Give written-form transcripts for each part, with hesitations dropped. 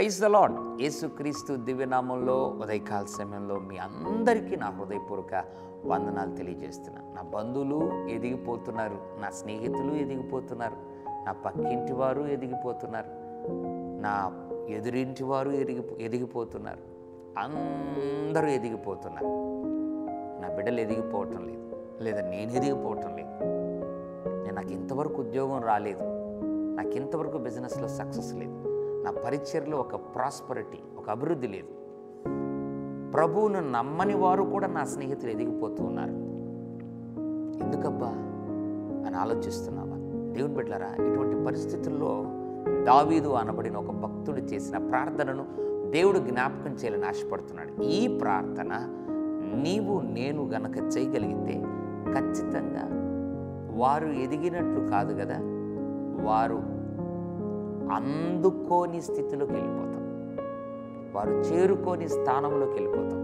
Praise the lord. యేసుక్రీస్తు దివ్యనామంలో ఉదయకాల సమయంలో మీ అందరికీ నా హృదయపూర్వక వందనాలు తెలియజేస్తున్నాను. నా బంధువులు ఎదిగిపోతున్నారు, నా స్నేహితులు ఎదిగిపోతున్నారు, నా పక్కింటి వారు ఎదిగిపోతున్నారు, నా ఎదురింటి వారు ఎదిగిపోతున్నారు, అందరూ ఎదిగిపోతున్నారు. నా బిడ్డలు ఎదిగిపోవటం లేదు, లేదా నేను ఎదిగిపోవటం లేదు. నాకు ఇంతవరకు ఉద్యోగం రాలేదు, నాకు ఇంతవరకు బిజినెస్లో సక్సెస్ లేదు, నా పరిచర్లో ఒక ప్రాస్పరిటీ, ఒక అభివృద్ధి లేదు. ప్రభువును నమ్మని వారు కూడా నా స్నేహితులు ఎదిగిపోతూ ఉన్నారు. ఎందుకబ్బా అని ఆలోచిస్తున్నావా? దేవుని బిడ్డలారా, ఇటువంటి పరిస్థితుల్లో దావీదు అనబడిన ఒక భక్తుడు చేసిన ప్రార్థనను దేవుడు జ్ఞాపకం చేయాలని ఆశపడుతున్నాడు. ఈ ప్రార్థన నీవు నేను గనక చేయగలిగితే ఖచ్చితంగా వారు ఎదిగినట్లు కాదు కదా, వారు అందుకోని స్థితిలోకి వెళ్ళిపోతాం, వారు చేరుకోని స్థానంలోకి వెళ్ళిపోతాం.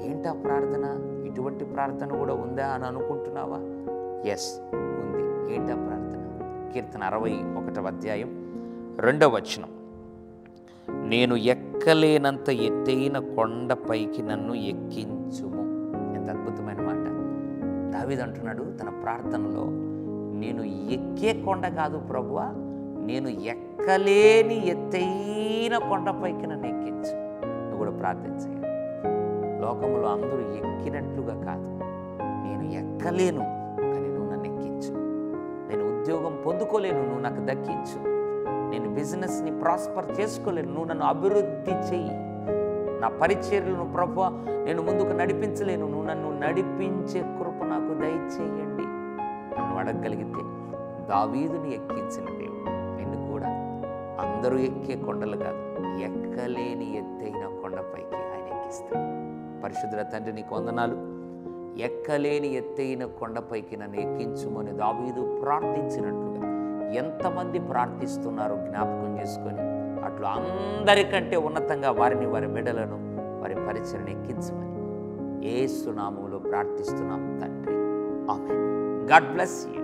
ఏంటా ప్రార్థన? ఇటువంటి ప్రార్థన కూడా ఉందా అని అనుకుంటున్నావా? ఎస్, ఉంది. ఏంటా ప్రార్థన? కీర్తన 61వ అధ్యాయం 2వ వచనం, నేను ఎక్కలేనంత ఎత్తైన కొండపైకి నన్ను ఎక్కించుము. ఎంత అద్భుతమైన మాట. దావీదు అంటున్నాడు తన ప్రార్థనలో, నేను ఎక్కే కొండ కాదు ప్రభువా, నేను ఎక్కలేని ఎత్తైన కొండపైకి నన్ను ఎక్కించు. నువ్వు కూడా ప్రార్థించాలి. లోకంలో అందరూ ఎక్కినట్లుగా కాదు, నేను ఎక్కలేను కానీ నువ్వు నన్ను ఎక్కించు. నేను ఉద్యోగం పొందుకోలేను, నువ్వు నాకు దక్కించు. నేను బిజినెస్ని ప్రాస్పర్ చేసుకోలేను, నువ్వు నన్ను అభివృద్ధి చెయ్యి. నా పరిచర్యలను ప్రభువా నేను ముందుకు నడిపించలేను, నువ్వు నన్ను నడిపించే కృప నాకు దయచేయండి. నన్ను అడగగలిగితే దావీదుని ఎక్కించిన దేవుడు నిన్ను కూడా అందరూ ఎక్కే కొండలు కాదు, ఎక్కలేని ఎత్తైన కొండపైకి ఆయన ఎక్కిస్తాడు. పరిశుద్ధ తండ్రి నీకు వందనాలు. ఎక్కలేని ఎత్తైన కొండపైకి నన్ను ఎక్కించుమని దావీదు ప్రార్థించినట్లుగా ఎంతమంది ప్రార్థిస్తున్నారో జ్ఞాపకం చేసుకొని అట్లు అందరికంటే ఉన్నతంగా వారిని, వారి బిడ్డలను, వారి పరిచయను ఎక్కించమని యేసు నామములో ప్రార్థిస్తున్నాం తండ్రి. ఆమేన్. God bless you.